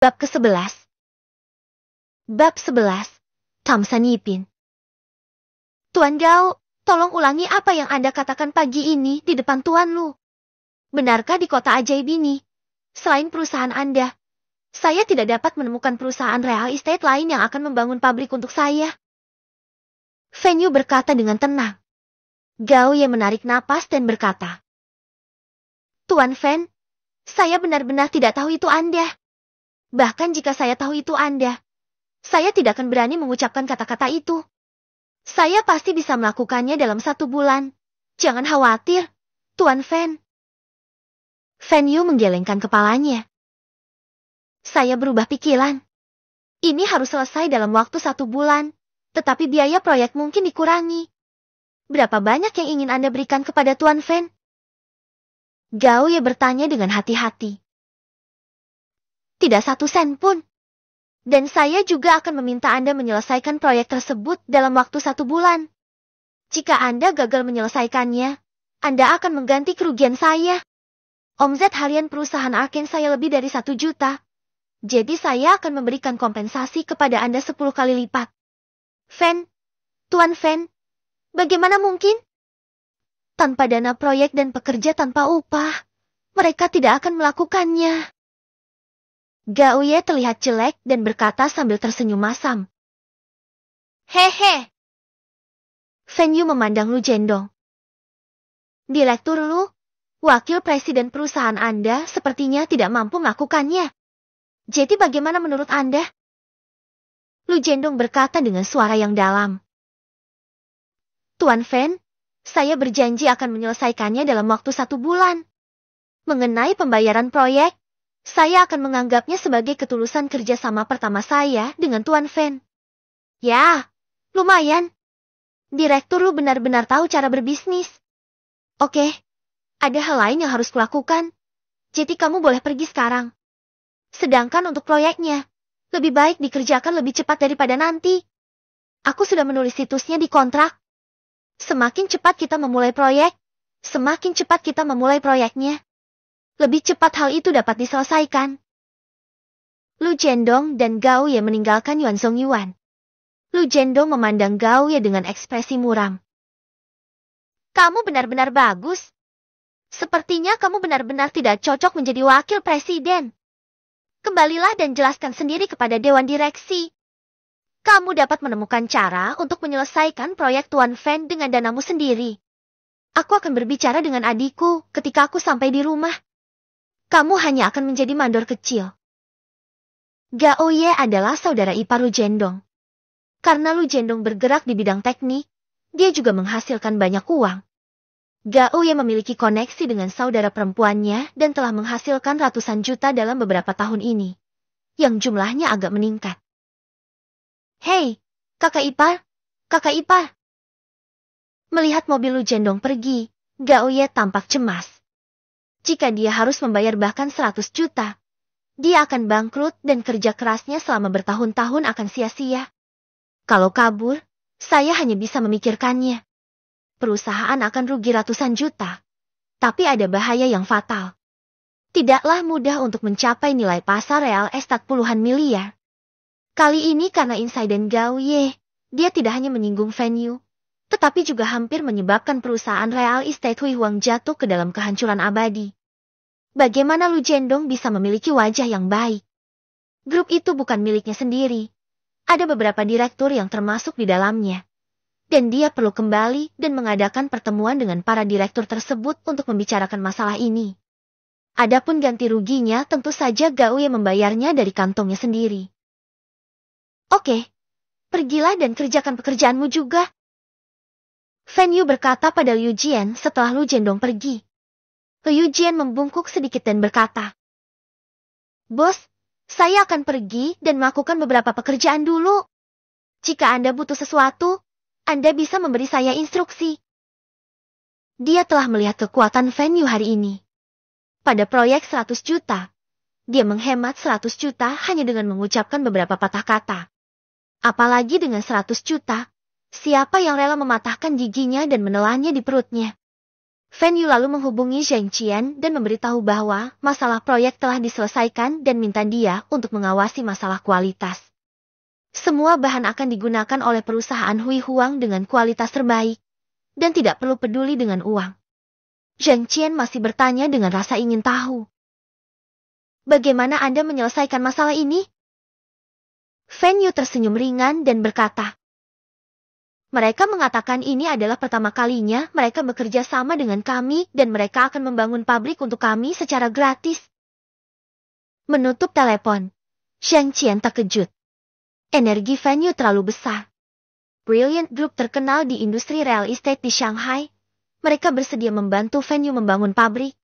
Bab ke-11. Bab 11. Thompson Yipin. Tuan Gao, tolong ulangi apa yang Anda katakan pagi ini di depan Tuan Lu. Benarkah di kota ajaib ini, selain perusahaan Anda, saya tidak dapat menemukan perusahaan real estate lain yang akan membangun pabrik untuk saya? Fen Yu berkata dengan tenang. Gao Ye menarik napas dan berkata, Tuan Fen, saya benar-benar tidak tahu itu Anda. Bahkan jika saya tahu itu Anda, saya tidak akan berani mengucapkan kata-kata itu. Saya pasti bisa melakukannya dalam 1 bulan. Jangan khawatir, Tuan Fen. Fen Yu menggelengkan kepalanya. Saya berubah pikiran. Ini harus selesai dalam waktu 1 bulan, tetapi biaya proyek mungkin dikurangi. Berapa banyak yang ingin Anda berikan kepada Tuan Fen? Gao Ye bertanya dengan hati-hati. Tidak 1 sen pun. Dan saya juga akan meminta Anda menyelesaikan proyek tersebut dalam waktu 1 bulan. Jika Anda gagal menyelesaikannya, Anda akan mengganti kerugian saya. Omzet harian perusahaan Arcane saya lebih dari 1 juta. Jadi saya akan memberikan kompensasi kepada Anda 10 kali lipat. Fen, Tuan Fen, bagaimana mungkin? Tanpa dana proyek dan pekerja tanpa upah, mereka tidak akan melakukannya. Gao Ye terlihat jelek dan berkata sambil tersenyum masam. Hehe. Fen Yu memandang Lu Jendong. Direktur Lu, wakil presiden perusahaan Anda sepertinya tidak mampu melakukannya. Jadi bagaimana menurut Anda? Lu Jendong berkata dengan suara yang dalam. Tuan Fen, saya berjanji akan menyelesaikannya dalam waktu 1 bulan. Mengenai pembayaran proyek, saya akan menganggapnya sebagai ketulusan kerjasama pertama saya dengan Tuan Fen. Ya, lumayan. Direktur Lu benar-benar tahu cara berbisnis. Oke, ada hal lain yang harus kulakukan. Jadi kamu boleh pergi sekarang. Sedangkan untuk proyeknya, lebih baik dikerjakan lebih cepat daripada nanti. Aku sudah menulis situsnya di kontrak. Semakin cepat kita memulai proyek, semakin cepat kita memulai proyeknya. Lebih cepat hal itu dapat diselesaikan. Lu Jendong dan Gao Ye meninggalkan Yuanzhong Yuan. Lu Jendong memandang Gao Ye dengan ekspresi muram. Kamu benar-benar bagus. Sepertinya kamu benar-benar tidak cocok menjadi wakil presiden. Kembalilah dan jelaskan sendiri kepada Dewan Direksi. Kamu dapat menemukan cara untuk menyelesaikan proyek Tuan Fen dengan danamu sendiri. Aku akan berbicara dengan adikku ketika aku sampai di rumah. Kamu hanya akan menjadi mandor kecil. Gao Ye adalah saudara ipar Lu Jendong. Karena Lu Jendong bergerak di bidang teknik, dia juga menghasilkan banyak uang. Gao Ye memiliki koneksi dengan saudara perempuannya dan telah menghasilkan ratusan juta dalam beberapa tahun ini, yang jumlahnya agak meningkat. Hei, kakak ipar, kakak ipar. Melihat mobil Lu Jendong pergi, Gao Ye tampak cemas. Jika dia harus membayar bahkan 100 juta, dia akan bangkrut dan kerja kerasnya selama bertahun-tahun akan sia-sia. Kalau kabur, saya hanya bisa memikirkannya. Perusahaan akan rugi ratusan juta, tapi ada bahaya yang fatal. Tidaklah mudah untuk mencapai nilai pasar real estate puluhan miliar. Kali ini karena insiden Gao Ye, dia tidak hanya menyinggung Fen Yu, tetapi juga hampir menyebabkan perusahaan real estate Hui Huang jatuh ke dalam kehancuran abadi. Bagaimana Lu Jendong bisa memiliki wajah yang baik? Grup itu bukan miliknya sendiri. Ada beberapa direktur yang termasuk di dalamnya. Dan dia perlu kembali dan mengadakan pertemuan dengan para direktur tersebut untuk membicarakan masalah ini. Adapun ganti ruginya tentu saja Gao Ye membayarnya dari kantongnya sendiri. Oke, pergilah dan kerjakan pekerjaanmu juga. Fen Yu berkata pada Liu Jian setelah Lu Jendong pergi. Liu Jian membungkuk sedikit dan berkata, Bos, saya akan pergi dan melakukan beberapa pekerjaan dulu. Jika Anda butuh sesuatu, Anda bisa memberi saya instruksi. Dia telah melihat kekuatan Fen Yu hari ini. Pada proyek 100 juta, dia menghemat 100 juta hanya dengan mengucapkan beberapa patah kata. Apalagi dengan 100 juta, siapa yang rela mematahkan giginya dan menelannya di perutnya? Fan Yu lalu menghubungi Zhang Qian dan memberitahu bahwa masalah proyek telah diselesaikan dan minta dia untuk mengawasi masalah kualitas. Semua bahan akan digunakan oleh perusahaan Hui Huang dengan kualitas terbaik, dan tidak perlu peduli dengan uang. Zhang Qian masih bertanya dengan rasa ingin tahu. Bagaimana Anda menyelesaikan masalah ini? Fan Yu tersenyum ringan dan berkata, mereka mengatakan ini adalah pertama kalinya mereka bekerja sama dengan kami dan mereka akan membangun pabrik untuk kami secara gratis. Menutup telepon, Zhang Qian terkejut. Energi Fan Yu terlalu besar. Brilliant Group terkenal di industri real estate di Shanghai. Mereka bersedia membantu Fan Yu membangun pabrik.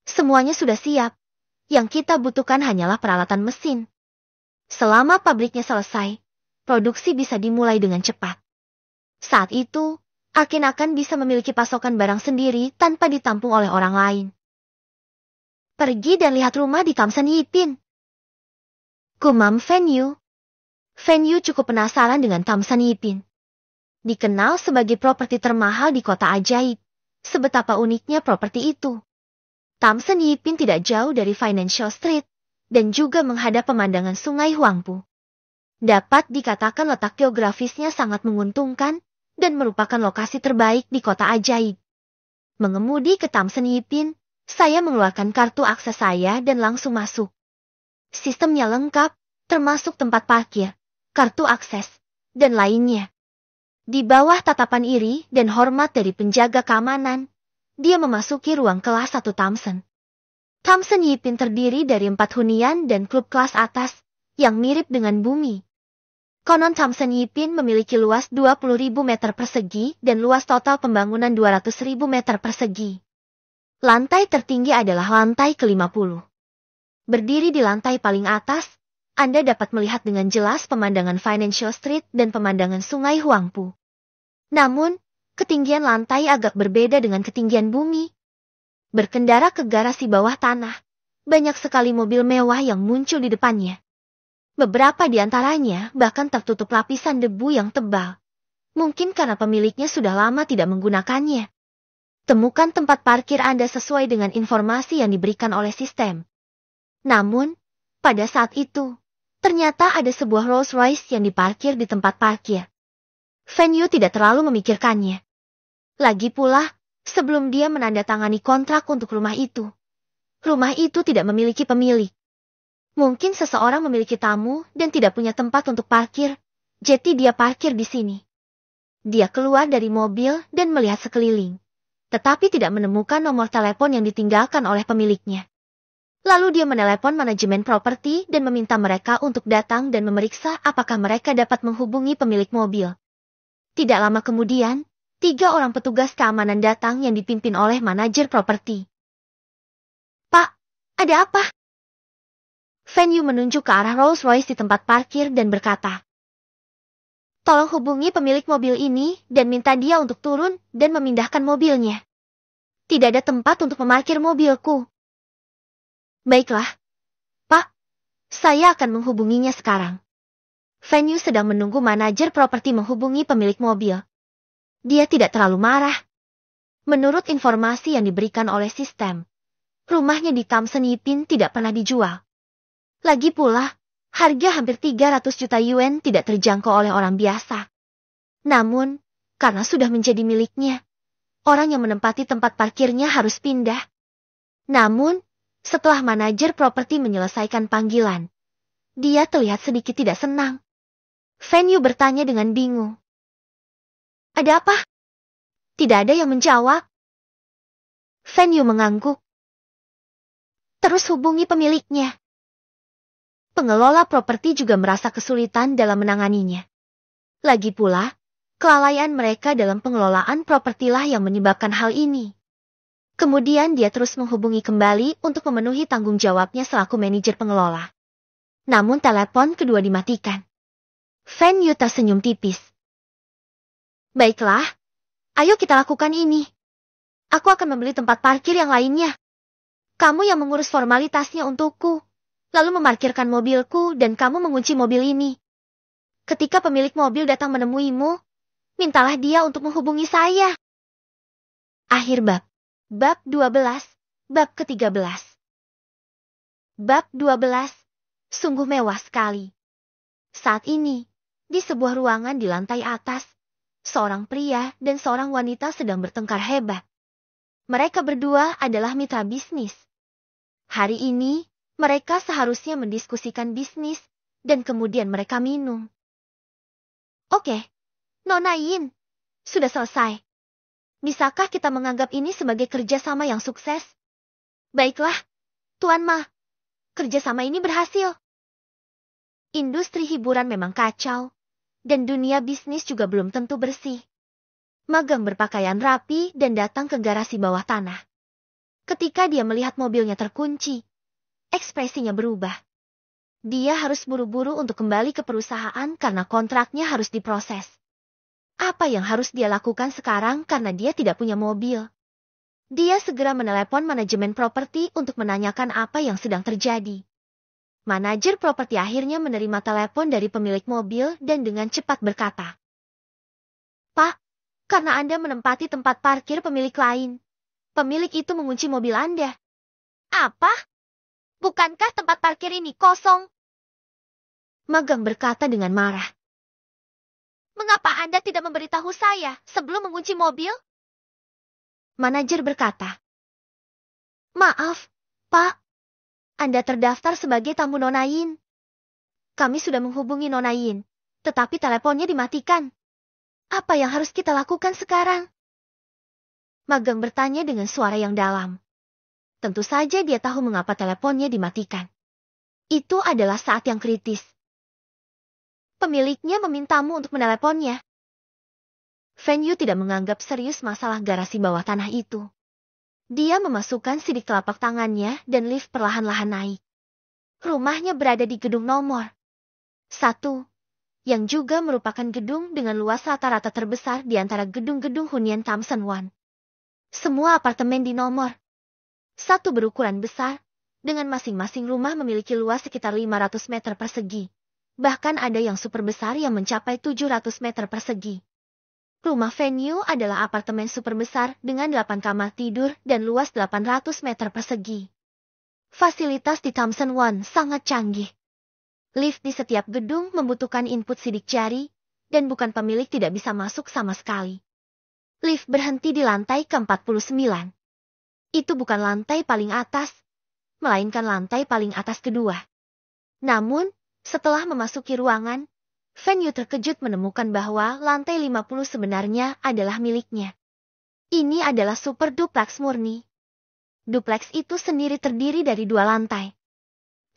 Semuanya sudah siap. Yang kita butuhkan hanyalah peralatan mesin. Selama pabriknya selesai, produksi bisa dimulai dengan cepat. Saat itu, Akin akan bisa memiliki pasokan barang sendiri tanpa ditampung oleh orang lain. Pergi dan lihat rumah di Tamsan Yipin. Gumam Fan Yu. Fan Yu cukup penasaran dengan Tamsan Yipin. Dikenal sebagai properti termahal di kota ajaib. Sebetapa uniknya properti itu. Tamsan Yipin tidak jauh dari Financial Street, dan juga menghadap pemandangan sungai Huangpu. Dapat dikatakan letak geografisnya sangat menguntungkan, dan merupakan lokasi terbaik di kota ajaib. Mengemudi ke Tamsan Yipin, saya mengeluarkan kartu akses saya dan langsung masuk. Sistemnya lengkap, termasuk tempat parkir, kartu akses, dan lainnya. Di bawah tatapan iri dan hormat dari penjaga keamanan, dia memasuki ruang kelas 1 Tamsan. Tamsan Yipin terdiri dari 4 hunian dan klub kelas atas, yang mirip dengan bumi. Konon Tamsan Yipin memiliki luas 20.000 meter persegi dan luas total pembangunan 200.000 meter persegi. Lantai tertinggi adalah lantai ke-50. Berdiri di lantai paling atas, Anda dapat melihat dengan jelas pemandangan Financial Street dan pemandangan sungai Huangpu. Namun, ketinggian lantai agak berbeda dengan ketinggian bumi. Berkendara ke garasi bawah tanah, banyak sekali mobil mewah yang muncul di depannya. Beberapa di antaranya bahkan tertutup lapisan debu yang tebal. Mungkin karena pemiliknya sudah lama tidak menggunakannya. Temukan tempat parkir Anda sesuai dengan informasi yang diberikan oleh sistem. Namun, pada saat itu, ternyata ada sebuah Rolls Royce yang diparkir di tempat parkir. Fan Yu tidak terlalu memikirkannya. Lagi pula, sebelum dia menandatangani kontrak untuk rumah itu tidak memiliki pemilik. Mungkin seseorang memiliki tamu dan tidak punya tempat untuk parkir, jadi dia parkir di sini. Dia keluar dari mobil dan melihat sekeliling, tetapi tidak menemukan nomor telepon yang ditinggalkan oleh pemiliknya. Lalu dia menelepon manajemen properti dan meminta mereka untuk datang dan memeriksa apakah mereka dapat menghubungi pemilik mobil. Tidak lama kemudian, 3 orang petugas keamanan datang yang dipimpin oleh manajer properti. Pak, ada apa? Fan Yu menunjuk ke arah Rolls Royce di tempat parkir dan berkata, tolong hubungi pemilik mobil ini dan minta dia untuk turun dan memindahkan mobilnya. Tidak ada tempat untuk memarkir mobilku. Baiklah, Pak, saya akan menghubunginya sekarang. Fan Yu sedang menunggu manajer properti menghubungi pemilik mobil. Dia tidak terlalu marah. Menurut informasi yang diberikan oleh sistem, rumahnya di Tamsan Yipin tidak pernah dijual. Lagi pula, harga hampir 300 juta yuan tidak terjangkau oleh orang biasa. Namun, karena sudah menjadi miliknya, orang yang menempati tempat parkirnya harus pindah. Namun, setelah manajer properti menyelesaikan panggilan, dia terlihat sedikit tidak senang. Fan Yu bertanya dengan bingung. Ada apa? Tidak ada yang menjawab. Fan Yu mengangguk. Terus hubungi pemiliknya. Pengelola properti juga merasa kesulitan dalam menanganinya. Lagi pula, kelalaian mereka dalam pengelolaan propertilah yang menyebabkan hal ini. Kemudian dia terus menghubungi kembali untuk memenuhi tanggung jawabnya selaku manajer pengelola. Namun telepon kedua dimatikan. Fan Yu tersenyum tipis. Baiklah, ayo kita lakukan ini. Aku akan membeli tempat parkir yang lainnya. Kamu yang mengurus formalitasnya untukku. Lalu memarkirkan mobilku dan kamu mengunci mobil ini. Ketika pemilik mobil datang menemuimu, mintalah dia untuk menghubungi saya. Akhir bab. Bab 12, Bab ke-13. Bab 12, sungguh mewah sekali. Saat ini, di sebuah ruangan di lantai atas, seorang pria dan seorang wanita sedang bertengkar hebat. Mereka berdua adalah mitra bisnis. Hari ini, mereka seharusnya mendiskusikan bisnis, dan kemudian mereka minum. Oke, Nona Yin, sudah selesai. Bisakah kita menganggap ini sebagai kerjasama yang sukses? Baiklah, Tuan Ma. Kerjasama ini berhasil. Industri hiburan memang kacau, dan dunia bisnis juga belum tentu bersih. Magang berpakaian rapi dan datang ke garasi bawah tanah. Ketika dia melihat mobilnya terkunci, ekspresinya berubah. Dia harus buru-buru untuk kembali ke perusahaan karena kontraknya harus diproses. Apa yang harus dia lakukan sekarang karena dia tidak punya mobil? Dia segera menelepon manajemen properti untuk menanyakan apa yang sedang terjadi. Manajer properti akhirnya menerima telepon dari pemilik mobil dan dengan cepat berkata, "Pak, karena Anda menempati tempat parkir pemilik lain, pemilik itu mengunci mobil Anda." "Apa? Bukankah tempat parkir ini kosong?" Magang berkata dengan marah. "Mengapa Anda tidak memberitahu saya sebelum mengunci mobil?" Manajer berkata, "Maaf, Pak. Anda terdaftar sebagai tamu Nona Yin. Kami sudah menghubungi Nona Yin, tetapi teleponnya dimatikan. Apa yang harus kita lakukan sekarang?" Magang bertanya dengan suara yang dalam. Tentu saja dia tahu mengapa teleponnya dimatikan. Itu adalah saat yang kritis. Pemiliknya memintamu untuk meneleponnya. Fan Yu tidak menganggap serius masalah garasi bawah tanah itu. Dia memasukkan sidik telapak tangannya dan lift perlahan-lahan naik. Rumahnya berada di gedung nomor 1, yang juga merupakan gedung dengan luas rata-rata terbesar di antara gedung-gedung hunian Thompson One. Semua apartemen di nomor 1 berukuran besar, dengan masing-masing rumah memiliki luas sekitar 500 meter persegi. Bahkan ada yang super besar yang mencapai 700 meter persegi. Rumah venue adalah apartemen super besar dengan 8 kamar tidur dan luas 800 meter persegi. Fasilitas di Thompson One sangat canggih. Lift di setiap gedung membutuhkan input sidik jari, dan bukan pemilik tidak bisa masuk sama sekali. Lift berhenti di lantai ke-49. Itu bukan lantai paling atas, melainkan lantai paling atas kedua. Namun, setelah memasuki ruangan, Fan Yu terkejut menemukan bahwa lantai 50 sebenarnya adalah miliknya. Ini adalah super duplex murni. Duplex itu sendiri terdiri dari 2 lantai.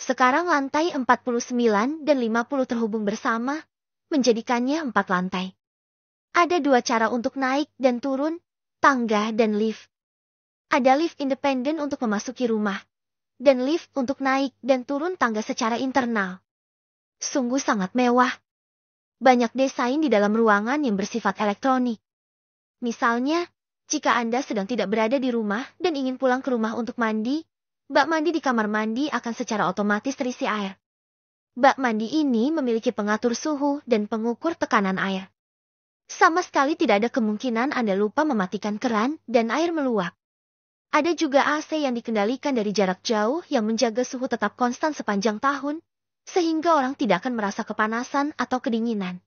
Sekarang lantai 49 dan 50 terhubung bersama, menjadikannya 4 lantai. Ada 2 cara untuk naik dan turun, tangga dan lift. Ada lift independen untuk memasuki rumah, dan lift untuk naik dan turun tangga secara internal. Sungguh sangat mewah. Banyak desain di dalam ruangan yang bersifat elektronik. Misalnya, jika Anda sedang tidak berada di rumah dan ingin pulang ke rumah untuk mandi, bak mandi di kamar mandi akan secara otomatis terisi air. Bak mandi ini memiliki pengatur suhu dan pengukur tekanan air. Sama sekali tidak ada kemungkinan Anda lupa mematikan keran dan air meluap. Ada juga AC yang dikendalikan dari jarak jauh yang menjaga suhu tetap konstan sepanjang tahun, sehingga orang tidak akan merasa kepanasan atau kedinginan.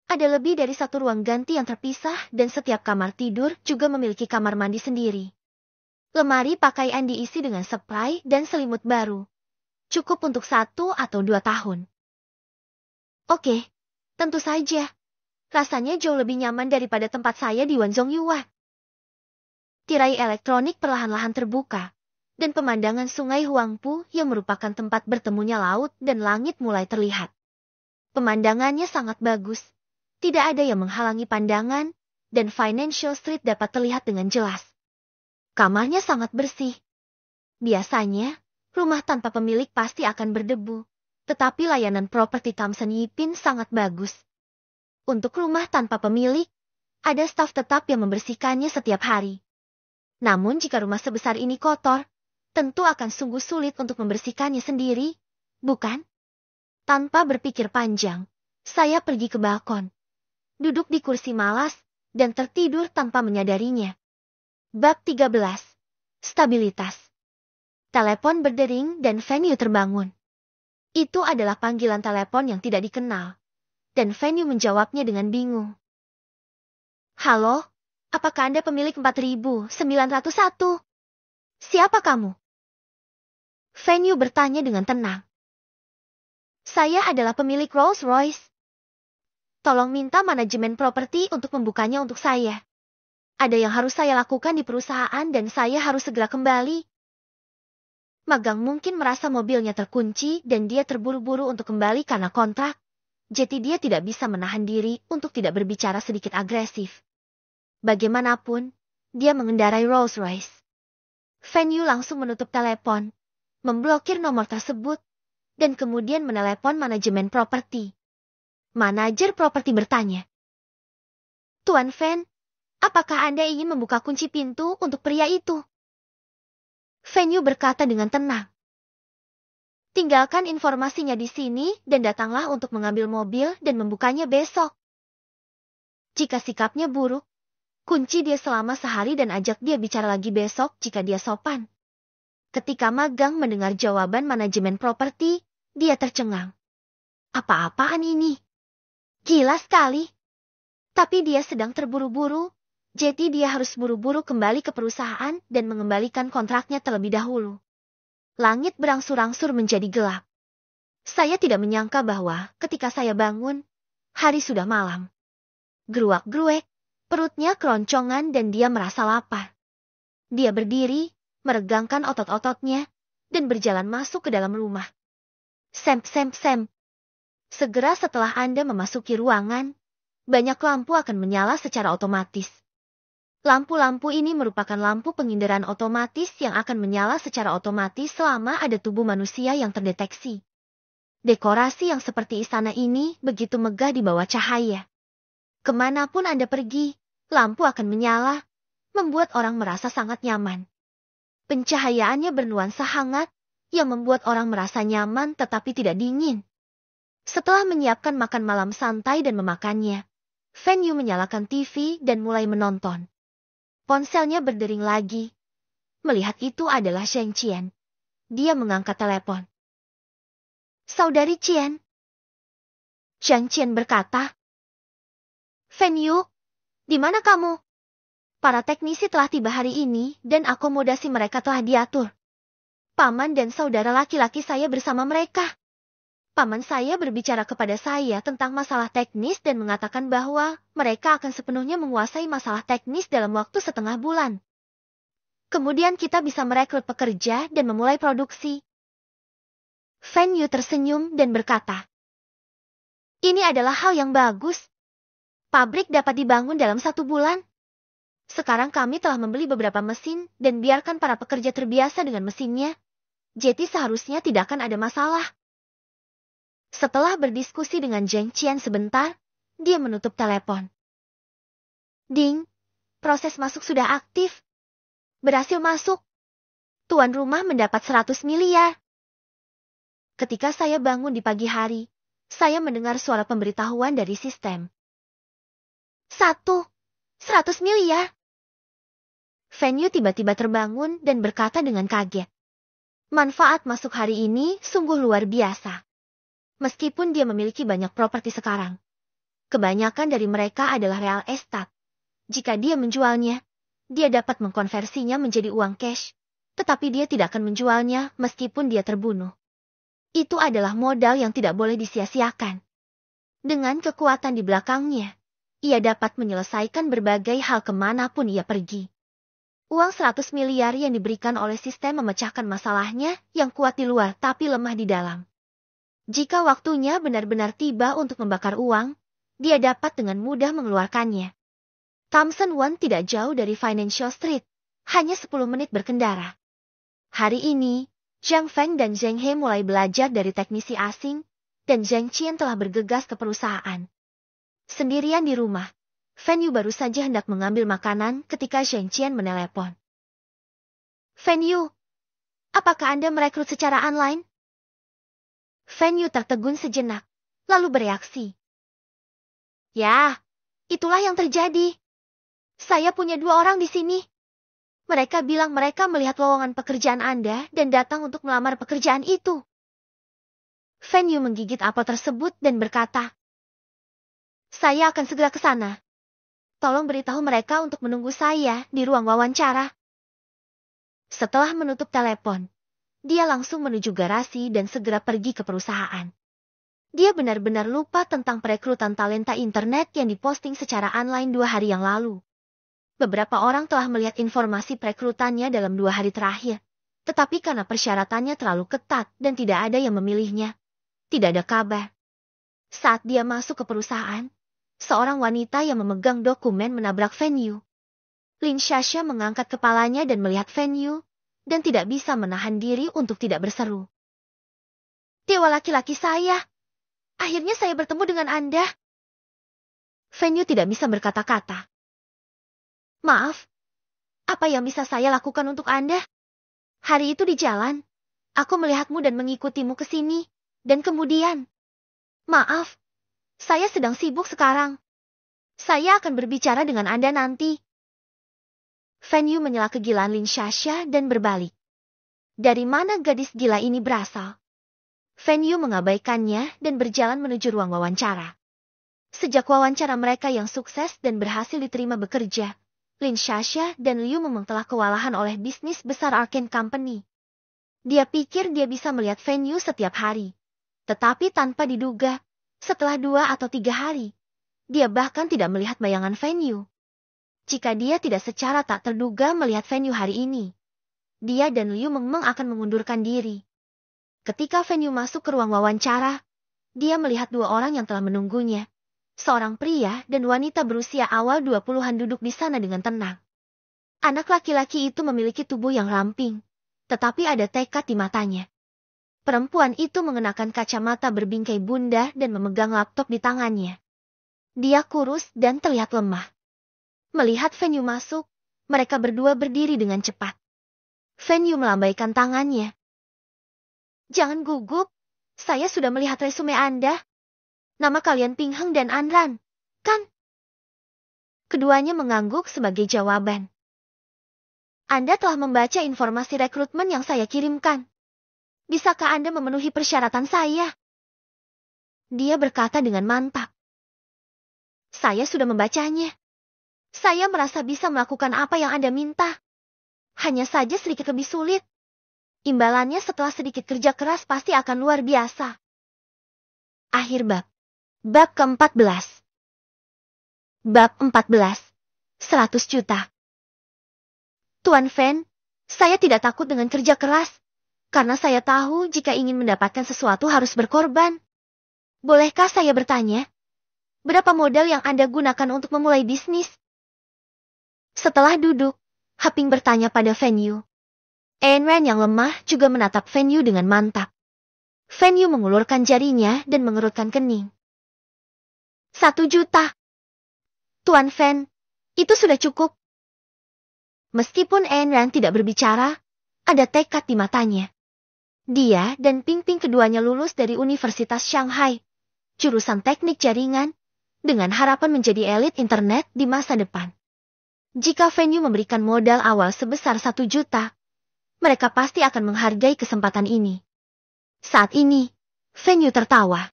Ada lebih dari 1 ruang ganti yang terpisah dan setiap kamar tidur juga memiliki kamar mandi sendiri. Lemari pakaian diisi dengan spray dan selimut baru. Cukup untuk 1 atau 2 tahun. Oke, tentu saja. Rasanya jauh lebih nyaman daripada tempat saya di Wanzhong Yuan. Tirai elektronik perlahan-lahan terbuka, dan pemandangan sungai Huangpu yang merupakan tempat bertemunya laut dan langit mulai terlihat. Pemandangannya sangat bagus, tidak ada yang menghalangi pandangan, dan Financial Street dapat terlihat dengan jelas. Kamarnya sangat bersih. Biasanya, rumah tanpa pemilik pasti akan berdebu, tetapi layanan properti Thompson Yipin sangat bagus. Untuk rumah tanpa pemilik, ada staf tetap yang membersihkannya setiap hari. Namun jika rumah sebesar ini kotor, tentu akan sungguh sulit untuk membersihkannya sendiri, bukan? Tanpa berpikir panjang, saya pergi ke balkon. Duduk di kursi malas, dan tertidur tanpa menyadarinya. Bab 13, Stabilitas. Telepon berdering dan Venue terbangun. Itu adalah panggilan telepon yang tidak dikenal. Dan Venue menjawabnya dengan bingung. Halo, apakah Anda pemilik 4901? Siapa kamu? Venue bertanya dengan tenang. Saya adalah pemilik Rolls-Royce. Tolong minta manajemen properti untuk membukanya untuk saya. Ada yang harus saya lakukan di perusahaan dan saya harus segera kembali. Magang mungkin merasa mobilnya terkunci dan dia terburu-buru untuk kembali karena kontrak. Jadi dia tidak bisa menahan diri untuk tidak berbicara sedikit agresif. Bagaimanapun, dia mengendarai Rolls-Royce. Venue langsung menutup telepon, memblokir nomor tersebut, dan kemudian menelepon manajemen properti. Manajer properti bertanya. Tuan Van, apakah Anda ingin membuka kunci pintu untuk pria itu? Venue berkata dengan tenang. Tinggalkan informasinya di sini dan datanglah untuk mengambil mobil dan membukanya besok. Jika sikapnya buruk, kunci dia selama sehari dan ajak dia bicara lagi besok jika dia sopan. Ketika magang mendengar jawaban manajemen properti, dia tercengang. Apa-apaan ini? Gila sekali. Tapi dia sedang terburu-buru, jadi dia harus buru-buru kembali ke perusahaan dan mengembalikan kontraknya terlebih dahulu. Langit berangsur-angsur menjadi gelap. Saya tidak menyangka bahwa ketika saya bangun, hari sudah malam. Geruak-geruek, perutnya keroncongan dan dia merasa lapar. Dia berdiri, meregangkan otot-ototnya, dan berjalan masuk ke dalam rumah. Sem. Segera setelah Anda memasuki ruangan, banyak lampu akan menyala secara otomatis. Lampu-lampu ini merupakan lampu penginderan otomatis yang akan menyala secara otomatis selama ada tubuh manusia yang terdeteksi. Dekorasi yang seperti istana ini begitu megah di bawah cahaya. Kemanapun Anda pergi, lampu akan menyala, membuat orang merasa sangat nyaman. Pencahayaannya bernuansa hangat, yang membuat orang merasa nyaman tetapi tidak dingin. Setelah menyiapkan makan malam santai dan memakannya, Venue menyalakan TV dan mulai menonton. Ponselnya berdering lagi. Melihat itu adalah Zheng Qian. Dia mengangkat telepon. Saudari Qian. Zheng Qian berkata. Venue, di mana kamu? Para teknisi telah tiba hari ini dan akomodasi mereka telah diatur. Paman dan saudara laki-laki saya bersama mereka. Paman saya berbicara kepada saya tentang masalah teknis dan mengatakan bahwa mereka akan sepenuhnya menguasai masalah teknis dalam waktu setengah bulan. Kemudian kita bisa merekrut pekerja dan memulai produksi. Venue tersenyum dan berkata, ini adalah hal yang bagus. Pabrik dapat dibangun dalam 1 bulan. Sekarang kami telah membeli beberapa mesin dan biarkan para pekerja terbiasa dengan mesinnya. Jadi seharusnya tidak akan ada masalah. Setelah berdiskusi dengan Zheng Qian sebentar, dia menutup telepon. Ding, proses masuk sudah aktif. Berhasil masuk. Tuan rumah mendapat 100 miliar. Ketika saya bangun di pagi hari, saya mendengar suara pemberitahuan dari sistem. 100 miliar. Venue tiba-tiba terbangun dan berkata dengan kaget. Manfaat masuk hari ini sungguh luar biasa. Meskipun dia memiliki banyak properti sekarang, kebanyakan dari mereka adalah real estate. Jika dia menjualnya, dia dapat mengkonversinya menjadi uang cash, tetapi dia tidak akan menjualnya meskipun dia terbunuh. Itu adalah modal yang tidak boleh disia-siakan. Dengan kekuatan di belakangnya, ia dapat menyelesaikan berbagai hal kemanapun ia pergi. Uang 100 miliar yang diberikan oleh sistem memecahkan masalahnya yang kuat di luar tapi lemah di dalam. Jika waktunya benar-benar tiba untuk membakar uang, dia dapat dengan mudah mengeluarkannya. Thompson One tidak jauh dari Financial Street, hanya 10 menit berkendara. Hari ini, Zhang Feng dan Zheng He mulai belajar dari teknisi asing, dan Zheng Qian telah bergegas ke perusahaan. Sendirian di rumah, Venue baru saja hendak mengambil makanan ketika Zheng Qian menelepon. Venue, apakah Anda merekrut secara online? Venue tertegun sejenak, lalu bereaksi. Ya, itulah yang terjadi. Saya punya 2 orang di sini. Mereka bilang mereka melihat lowongan pekerjaan Anda dan datang untuk melamar pekerjaan itu. Fan Yu menggigit apel tersebut dan berkata, "Saya akan segera ke sana. Tolong beritahu mereka untuk menunggu saya di ruang wawancara." Setelah menutup telepon, dia langsung menuju garasi dan segera pergi ke perusahaan. Dia benar-benar lupa tentang perekrutan talenta internet yang diposting secara online 2 hari yang lalu. Beberapa orang telah melihat informasi perekrutannya dalam 2 hari terakhir, tetapi karena persyaratannya terlalu ketat dan tidak ada yang memilihnya, tidak ada kabar. Saat dia masuk ke perusahaan, seorang wanita yang memegang dokumen menabrak Fan Yu. Lin Shasha mengangkat kepalanya dan melihat Fan Yu, dan tidak bisa menahan diri untuk tidak berseru. "Dewa laki-laki saya, akhirnya saya bertemu dengan Anda." Fan Yu tidak bisa berkata-kata. "Maaf, apa yang bisa saya lakukan untuk Anda? Hari itu di jalan, aku melihatmu dan mengikutimu ke sini, dan kemudian... Maaf, saya sedang sibuk sekarang. Saya akan berbicara dengan Anda nanti." Fan Yu menyela kegilaan Lin Shasha dan berbalik. Dari mana gadis gila ini berasal? Fan Yu mengabaikannya dan berjalan menuju ruang wawancara. Sejak wawancara mereka yang sukses dan berhasil diterima bekerja, Lin Shasha dan Liu memang telah kewalahan oleh bisnis besar Arkane Company. Dia pikir dia bisa melihat Fan Yu setiap hari. Tetapi tanpa diduga, setelah 2 atau 3 hari, dia bahkan tidak melihat bayangan Fan Yu. Jika dia tidak secara tak terduga melihat Fan Yu hari ini, dia dan Liu memang akan mengundurkan diri. Ketika Fan Yu masuk ke ruang wawancara, dia melihat 2 orang yang telah menunggunya. Seorang pria dan wanita berusia awal 20-an duduk di sana dengan tenang. Anak laki-laki itu memiliki tubuh yang ramping, tetapi ada tekad di matanya. Perempuan itu mengenakan kacamata berbingkai bunda dan memegang laptop di tangannya. Dia kurus dan terlihat lemah. Melihat Fan Yu masuk, mereka berdua berdiri dengan cepat. Fan Yu melambaikan tangannya. "Jangan gugup, saya sudah melihat resume Anda. Nama kalian Ping Heng dan An Ran, kan?" Keduanya mengangguk sebagai jawaban. "Anda telah membaca informasi rekrutmen yang saya kirimkan. Bisakah Anda memenuhi persyaratan saya?" Dia berkata dengan mantap. "Saya sudah membacanya. Saya merasa bisa melakukan apa yang Anda minta. Hanya saja sedikit lebih sulit. Imbalannya setelah sedikit kerja keras pasti akan luar biasa." Akhir bab. Bab ke-14. Bab 14. 100 juta. "Tuan Fan, saya tidak takut dengan kerja keras, karena saya tahu jika ingin mendapatkan sesuatu harus berkorban. Bolehkah saya bertanya, berapa modal yang Anda gunakan untuk memulai bisnis?" Setelah duduk, Haping bertanya pada Fan Yu. Ayn Ran yang lemah juga menatap Fan Yu dengan mantap. Fan Yu mengulurkan jarinya dan mengerutkan kening. 1 juta. "Tuan Fan, itu sudah cukup." Meskipun Ayn Ran tidak berbicara, ada tekad di matanya. Dia dan Ping Ping keduanya lulus dari Universitas Shanghai, jurusan teknik jaringan, dengan harapan menjadi elit internet di masa depan. Jika Fan Yu memberikan modal awal sebesar 1 juta, mereka pasti akan menghargai kesempatan ini. Saat ini, Fan Yu tertawa.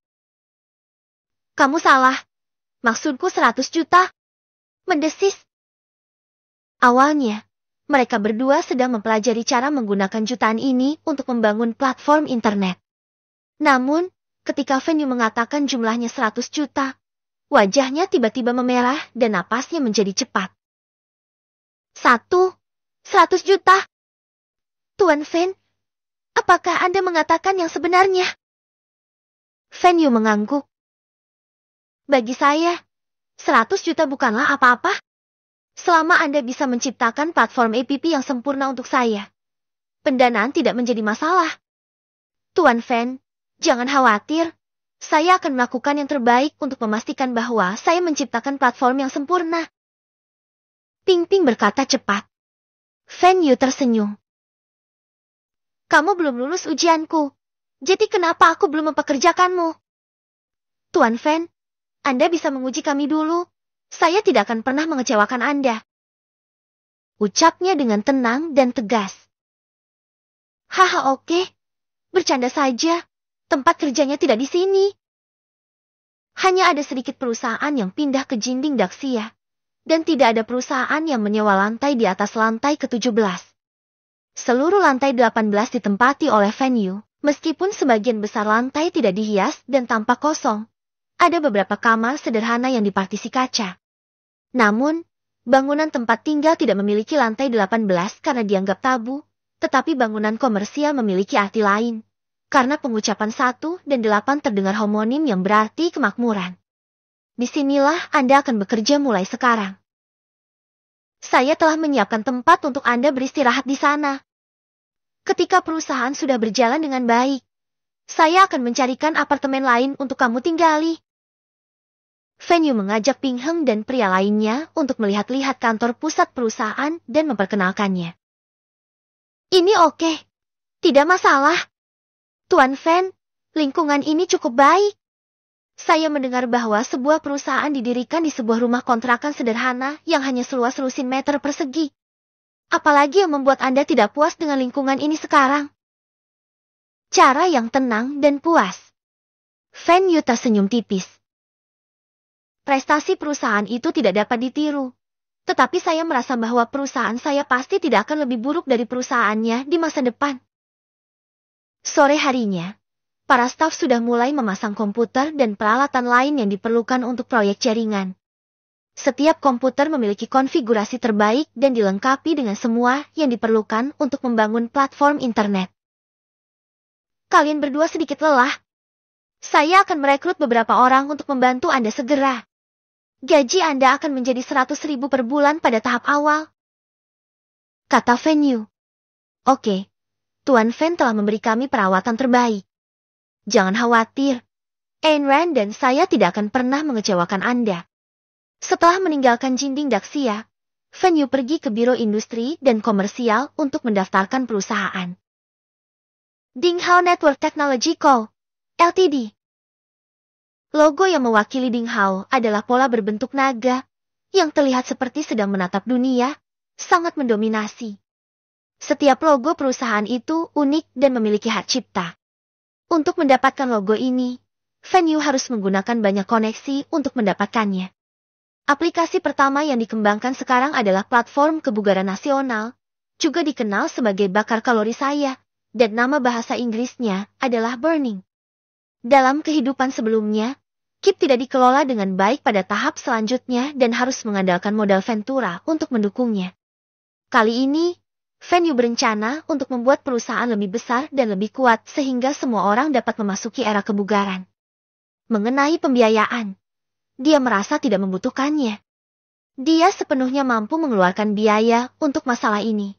"Kamu salah. Maksudku 100 juta. Mendesis." Awalnya, mereka berdua sedang mempelajari cara menggunakan jutaan ini untuk membangun platform internet. Namun, ketika Fan Yu mengatakan jumlahnya 100 juta, wajahnya tiba-tiba memerah dan napasnya menjadi cepat. 100 juta? Tuan Fan, apakah Anda mengatakan yang sebenarnya?" Fan Yu mengangguk. "Bagi saya, 100 juta bukanlah apa-apa. Selama Anda bisa menciptakan platform app yang sempurna untuk saya, pendanaan tidak menjadi masalah. Tuan Fan, jangan khawatir. Saya akan melakukan yang terbaik untuk memastikan bahwa saya menciptakan platform yang sempurna." Ping Ping berkata cepat. Fan Yu tersenyum. "Kamu belum lulus ujianku, jadi kenapa aku belum mempekerjakanmu?" "Tuan Fan, Anda bisa menguji kami dulu. Saya tidak akan pernah mengecewakan Anda." ucapnya dengan tenang dan tegas. Haha, oke. Bercanda saja. Tempat kerjanya tidak di sini. Hanya ada sedikit perusahaan yang pindah ke Jinding Daxia. Dan tidak ada perusahaan yang menyewa lantai di atas lantai ke-17. Seluruh lantai 18 ditempati oleh venue, meskipun sebagian besar lantai tidak dihias dan tampak kosong. Ada beberapa kamar sederhana yang dipartisi kaca. Namun, bangunan tempat tinggal tidak memiliki lantai 18 karena dianggap tabu, tetapi bangunan komersial memiliki arti lain. Karena pengucapan 1 dan 8 terdengar homonim yang berarti kemakmuran. Disinilah Anda akan bekerja mulai sekarang. Saya telah menyiapkan tempat untuk Anda beristirahat di sana. Ketika perusahaan sudah berjalan dengan baik, saya akan mencarikan apartemen lain untuk kamu tinggali. Venue mengajak Ping Heng dan pria lainnya untuk melihat-lihat kantor pusat perusahaan dan memperkenalkannya. Ini oke. Tidak masalah. Tuan Fen, lingkungan ini cukup baik. Saya mendengar bahwa sebuah perusahaan didirikan di sebuah rumah kontrakan sederhana yang hanya seluas selusin meter persegi. Apalagi yang membuat Anda tidak puas dengan lingkungan ini sekarang? Cara yang tenang dan puas. Fen Yu tersenyum tipis. Prestasi perusahaan itu tidak dapat ditiru. Tetapi saya merasa bahwa perusahaan saya pasti tidak akan lebih buruk dari perusahaannya di masa depan. Sore harinya, para staf sudah mulai memasang komputer dan peralatan lain yang diperlukan untuk proyek jaringan. Setiap komputer memiliki konfigurasi terbaik dan dilengkapi dengan semua yang diperlukan untuk membangun platform internet. Kalian berdua sedikit lelah. Saya akan merekrut beberapa orang untuk membantu Anda segera. Gaji Anda akan menjadi 100.000 per bulan pada tahap awal. Kata Fen Yu. Oke, Tuan Fen telah memberi kami perawatan terbaik. Jangan khawatir. Ayn Rand dan saya tidak akan pernah mengecewakan Anda. Setelah meninggalkan Jinding Daxia, Fen Yu pergi ke Biro Industri dan Komersial untuk mendaftarkan perusahaan. Dinghao Network Technology Co., Ltd. Logo yang mewakili Dinghao adalah pola berbentuk naga, yang terlihat seperti sedang menatap dunia, sangat mendominasi. Setiap logo perusahaan itu unik dan memiliki hak cipta. Untuk mendapatkan logo ini, Fen Yu harus menggunakan banyak koneksi untuk mendapatkannya. Aplikasi pertama yang dikembangkan sekarang adalah platform kebugaran nasional, juga dikenal sebagai bakar kalori saya, dan nama bahasa Inggrisnya adalah Burning. Dalam kehidupan sebelumnya, Kip tidak dikelola dengan baik pada tahap selanjutnya dan harus mengandalkan modal Ventura untuk mendukungnya. Kali ini, Fen Yu berencana untuk membuat perusahaan lebih besar dan lebih kuat sehingga semua orang dapat memasuki era kebugaran. Mengenai pembiayaan, dia merasa tidak membutuhkannya. Dia sepenuhnya mampu mengeluarkan biaya untuk masalah ini.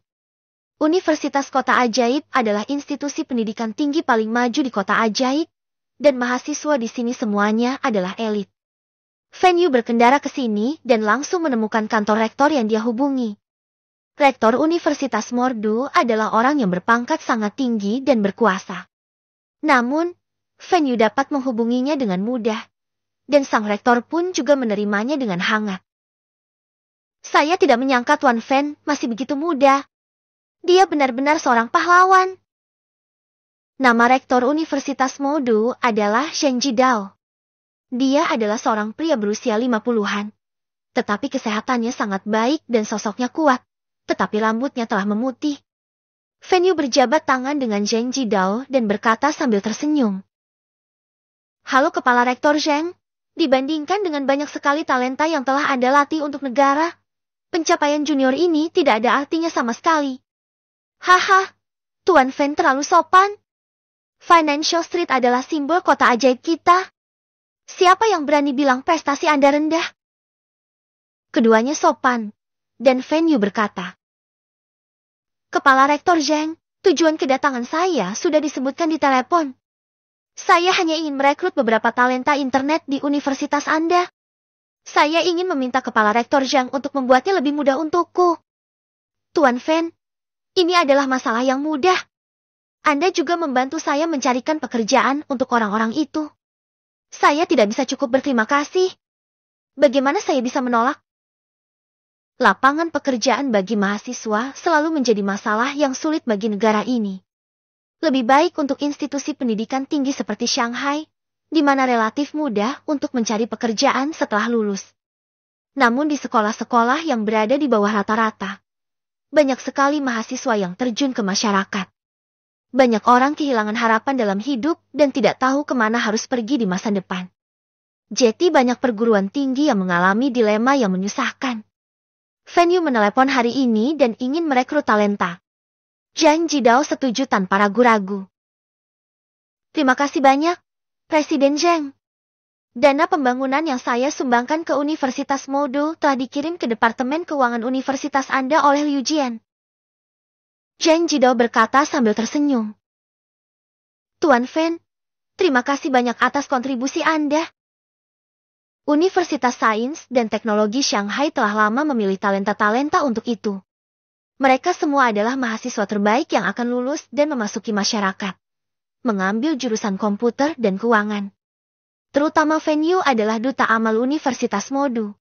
Universitas Kota Ajaib adalah institusi pendidikan tinggi paling maju di Kota Ajaib, dan mahasiswa di sini semuanya adalah elit. Fen Yu berkendara ke sini dan langsung menemukan kantor rektor yang dia hubungi. Rektor Universitas Mordu adalah orang yang berpangkat sangat tinggi dan berkuasa. Namun, Fen Yu dapat menghubunginya dengan mudah. Dan sang rektor pun juga menerimanya dengan hangat. Saya tidak menyangka Tuan Fen masih begitu muda. Dia benar-benar seorang pahlawan. Nama rektor Universitas Modu adalah Shen Jidao. Dia adalah seorang pria berusia 50-an. Tetapi kesehatannya sangat baik dan sosoknya kuat. Tetapi rambutnya telah memutih. Fen Yu berjabat tangan dengan Zheng Jidao dan berkata sambil tersenyum. Halo Kepala Rektor Zheng. Dibandingkan dengan banyak sekali talenta yang telah Anda latih untuk negara, pencapaian junior ini tidak ada artinya sama sekali. Haha, Tuan Fen terlalu sopan. Financial Street adalah simbol kota ajaib kita. Siapa yang berani bilang prestasi Anda rendah? Keduanya sopan, dan Fen Yu berkata. Kepala Rektor Zheng, tujuan kedatangan saya sudah disebutkan di telepon. Saya hanya ingin merekrut beberapa talenta internet di universitas Anda. Saya ingin meminta Kepala Rektor Zhang untuk membuatnya lebih mudah untukku. Tuan Fen, ini adalah masalah yang mudah. Anda juga membantu saya mencarikan pekerjaan untuk orang-orang itu. Saya tidak bisa cukup berterima kasih. Bagaimana saya bisa menolak? Lapangan pekerjaan bagi mahasiswa selalu menjadi masalah yang sulit bagi negara ini. Lebih baik untuk institusi pendidikan tinggi seperti Shanghai, di mana relatif mudah untuk mencari pekerjaan setelah lulus. Namun di sekolah-sekolah yang berada di bawah rata-rata, banyak sekali mahasiswa yang terjun ke masyarakat. Banyak orang kehilangan harapan dalam hidup dan tidak tahu kemana harus pergi di masa depan. Jadi banyak perguruan tinggi yang mengalami dilema yang menyusahkan. Fan Yu menelepon hari ini dan ingin merekrut talenta. Zhang Jidao setuju tanpa ragu-ragu. Terima kasih banyak, Presiden Zhang. Dana pembangunan yang saya sumbangkan ke Universitas Modul telah dikirim ke Departemen Keuangan Universitas Anda oleh Liu Jian. Zhang Jidao berkata sambil tersenyum. Tuan Fan, terima kasih banyak atas kontribusi Anda. Universitas Sains dan Teknologi Shanghai telah lama memilih talenta-talenta untuk itu. Mereka semua adalah mahasiswa terbaik yang akan lulus dan memasuki masyarakat. Mengambil jurusan komputer dan keuangan. Terutama Fan Yu adalah duta amal Universitas Modu.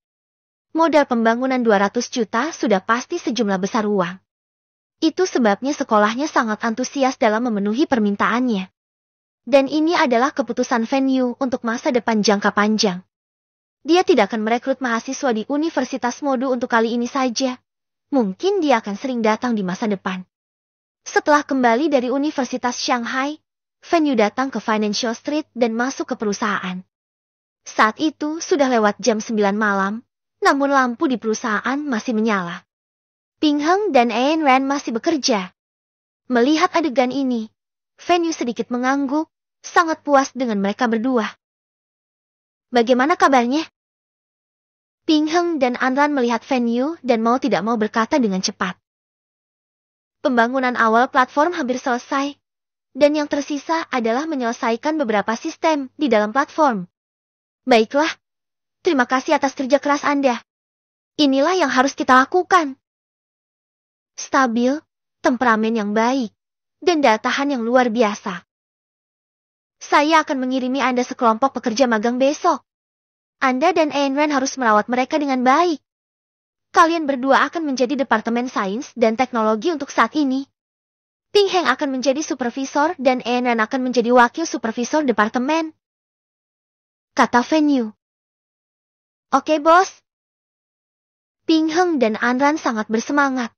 Modal pembangunan 200 juta sudah pasti sejumlah besar uang. Itu sebabnya sekolahnya sangat antusias dalam memenuhi permintaannya. Dan ini adalah keputusan Fan Yu untuk masa depan jangka panjang. Dia tidak akan merekrut mahasiswa di Universitas Modu untuk kali ini saja. Mungkin dia akan sering datang di masa depan. Setelah kembali dari Universitas Shanghai, Fan Yu datang ke Financial Street dan masuk ke perusahaan. Saat itu sudah lewat jam 9 malam, namun lampu di perusahaan masih menyala. Ping Heng dan Ayn Rand masih bekerja. Melihat adegan ini, Fan Yu sedikit mengangguk, sangat puas dengan mereka berdua. Bagaimana kabarnya? Ping Heng dan Ayn Rand melihat Fan Yu dan mau tidak mau berkata dengan cepat. Pembangunan awal platform hampir selesai, dan yang tersisa adalah menyelesaikan beberapa sistem di dalam platform. Baiklah, terima kasih atas kerja keras Anda. Inilah yang harus kita lakukan. Stabil, temperamen yang baik, dan daya tahan yang luar biasa. Saya akan mengirimi Anda sekelompok pekerja magang besok. Anda dan Ayn Rand harus merawat mereka dengan baik. Kalian berdua akan menjadi Departemen Sains dan Teknologi untuk saat ini. Ping Heng akan menjadi supervisor dan Ayn Rand akan menjadi wakil supervisor departemen. Kata Fan Yu. Oke bos. Ping Heng dan Ayn Rand sangat bersemangat.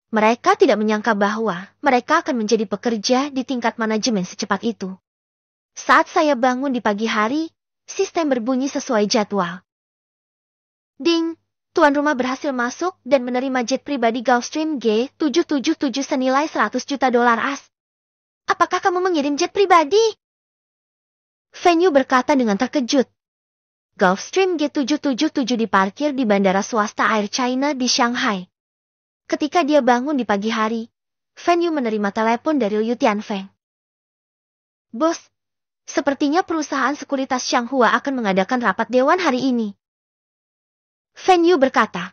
Mereka tidak menyangka bahwa mereka akan menjadi pekerja di tingkat manajemen secepat itu. Saat saya bangun di pagi hari, sistem berbunyi sesuai jadwal. Ding, tuan rumah berhasil masuk dan menerima jet pribadi Gulfstream G777 senilai 100 juta dolar AS. Apakah kamu mengirim jet pribadi? Fan Yu berkata dengan terkejut. Gulfstream G777 diparkir di bandara swasta Air China di Shanghai. Ketika dia bangun di pagi hari, Fan Yu menerima telepon dari Liu Tianfeng. Bos, sepertinya perusahaan sekuritas Shanghua akan mengadakan rapat dewan hari ini. Fan Yu berkata.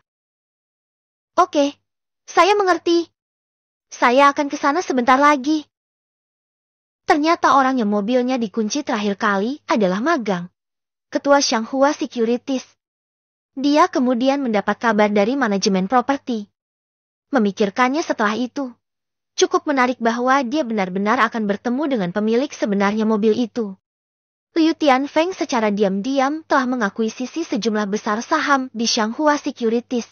Oke, saya mengerti. Saya akan ke sana sebentar lagi. Ternyata orang yang mobilnya dikunci terakhir kali adalah Magang, ketua Shanghua Securities. Dia kemudian mendapat kabar dari manajemen properti. Memikirkannya setelah itu. Cukup menarik bahwa dia benar-benar akan bertemu dengan pemilik sebenarnya mobil itu. Liu Tianfeng secara diam-diam telah mengakuisisi sejumlah besar saham di Shanghua Securities.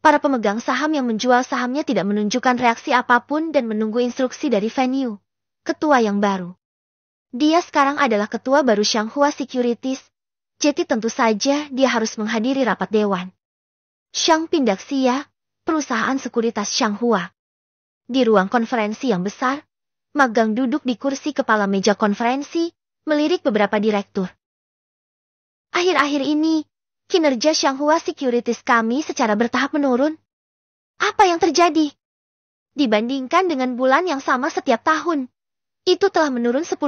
Para pemegang saham yang menjual sahamnya tidak menunjukkan reaksi apapun dan menunggu instruksi dari Fan Yu, ketua yang baru. Dia sekarang adalah ketua baru Shanghua Securities, jadi tentu saja dia harus menghadiri rapat dewan. Shang Pindaksia, perusahaan sekuritas Shanghua. Di ruang konferensi yang besar, Magang duduk di kursi kepala meja konferensi, melirik beberapa direktur. Akhir-akhir ini, kinerja Shanghua Securities kami secara bertahap menurun. Apa yang terjadi? Dibandingkan dengan bulan yang sama setiap tahun, itu telah menurun 10%.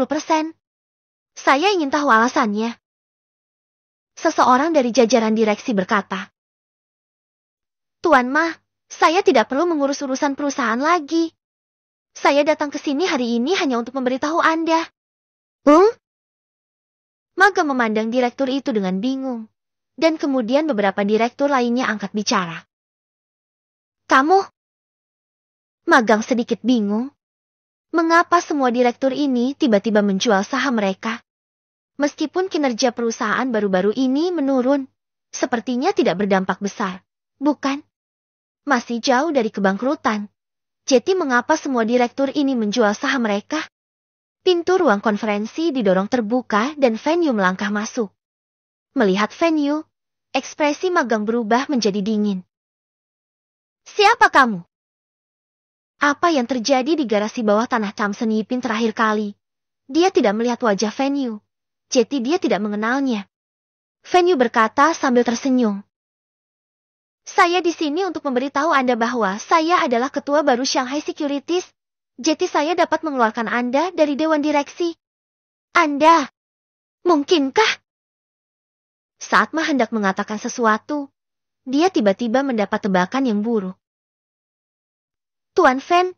Saya ingin tahu alasannya. Seseorang dari jajaran direksi berkata, Tuan Ma, saya tidak perlu mengurus urusan perusahaan lagi. Saya datang ke sini hari ini hanya untuk memberitahu Anda. Maga memandang direktur itu dengan bingung. Dan kemudian beberapa direktur lainnya angkat bicara. Kamu? Magang sedikit bingung. Mengapa semua direktur ini tiba-tiba menjual saham mereka? Meskipun kinerja perusahaan baru-baru ini menurun, sepertinya tidak berdampak besar, bukan? Masih jauh dari kebangkrutan. Jadi mengapa semua direktur ini menjual saham mereka? Pintu ruang konferensi didorong terbuka dan Fenyu melangkah masuk. Melihat Fenyu, ekspresi magang berubah menjadi dingin. Siapa kamu? Apa yang terjadi di garasi bawah tanah Chamsen Yipin terakhir kali? Dia tidak melihat wajah Fenyu, jadi dia tidak mengenalnya. Fenyu berkata sambil tersenyum. Saya di sini untuk memberitahu Anda bahwa saya adalah ketua baru Shanghai Securities, jadi saya dapat mengeluarkan Anda dari Dewan Direksi. Anda, mungkinkah? Saat Ma hendak mengatakan sesuatu, dia tiba-tiba mendapat tebakan yang buruk. Tuan Fen,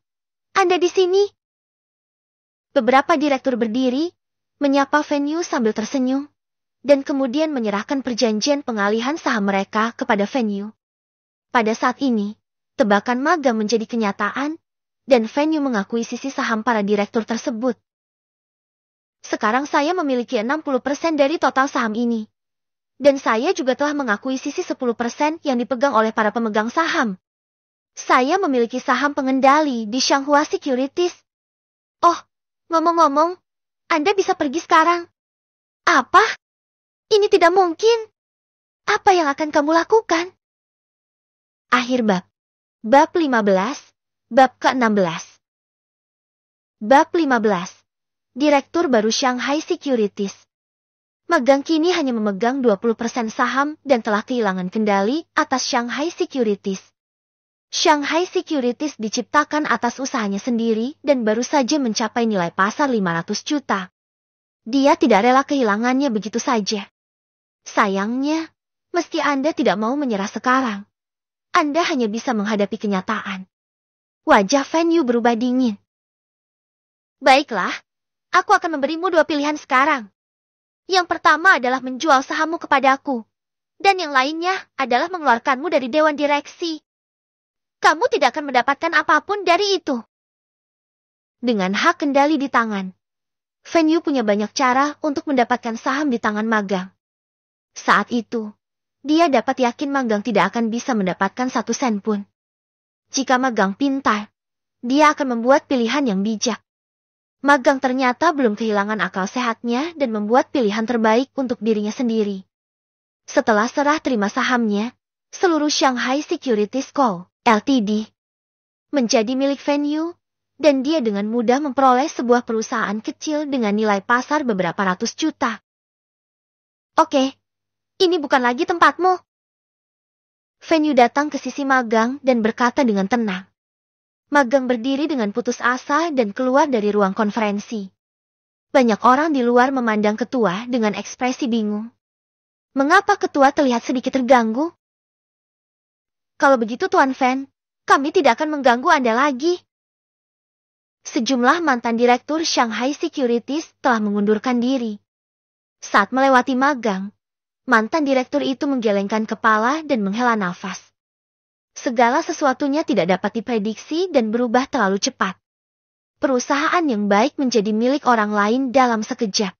Anda di sini? Beberapa direktur berdiri, menyapa Fenyu sambil tersenyum, dan kemudian menyerahkan perjanjian pengalihan saham mereka kepada Fenyu. Pada saat ini, tebakan magang menjadi kenyataan, dan Fenyu mengakui sisi saham para direktur tersebut. Sekarang saya memiliki 60% dari total saham ini. Dan saya juga telah mengakui sisi 10% yang dipegang oleh para pemegang saham. Saya memiliki saham pengendali di Shanghai Securities. Oh, ngomong-ngomong, Anda bisa pergi sekarang. Apa? Ini tidak mungkin. Apa yang akan kamu lakukan? Akhir bab. Bab 15, bab ke-16. Bab 15. Direktur baru Shanghai Securities. Magang kini hanya memegang 20% saham dan telah kehilangan kendali atas Shanghai Securities. Shanghai Securities diciptakan atas usahanya sendiri dan baru saja mencapai nilai pasar 500 juta. Dia tidak rela kehilangannya begitu saja. Sayangnya, meski Anda tidak mau menyerah sekarang, Anda hanya bisa menghadapi kenyataan. Wajah Fenyu berubah dingin. Baiklah, aku akan memberimu dua pilihan sekarang. Yang pertama adalah menjual sahammu kepadaku, dan yang lainnya adalah mengeluarkanmu dari Dewan Direksi. Kamu tidak akan mendapatkan apapun dari itu. Dengan hak kendali di tangan, Fenyu punya banyak cara untuk mendapatkan saham di tangan magang. Saat itu, dia dapat yakin magang tidak akan bisa mendapatkan 1 sen pun. Jika magang pintar, dia akan membuat pilihan yang bijak. Magang ternyata belum kehilangan akal sehatnya dan membuat pilihan terbaik untuk dirinya sendiri. Setelah serah terima sahamnya, seluruh Shanghai Securities Co. Ltd. menjadi milik Fenyu, dan dia dengan mudah memperoleh sebuah perusahaan kecil dengan nilai pasar beberapa ratus juta. Oke, ini bukan lagi tempatmu. Fenyu datang ke sisi magang dan berkata dengan tenang. Magang berdiri dengan putus asa dan keluar dari ruang konferensi. Banyak orang di luar memandang ketua dengan ekspresi bingung. Mengapa ketua terlihat sedikit terganggu? Kalau begitu Tuan Fen, kami tidak akan mengganggu Anda lagi. Sejumlah mantan direktur Shanghai Securities telah mengundurkan diri. Saat melewati magang, mantan direktur itu menggelengkan kepala dan menghela nafas. Segala sesuatunya tidak dapat diprediksi dan berubah terlalu cepat. Perusahaan yang baik menjadi milik orang lain dalam sekejap.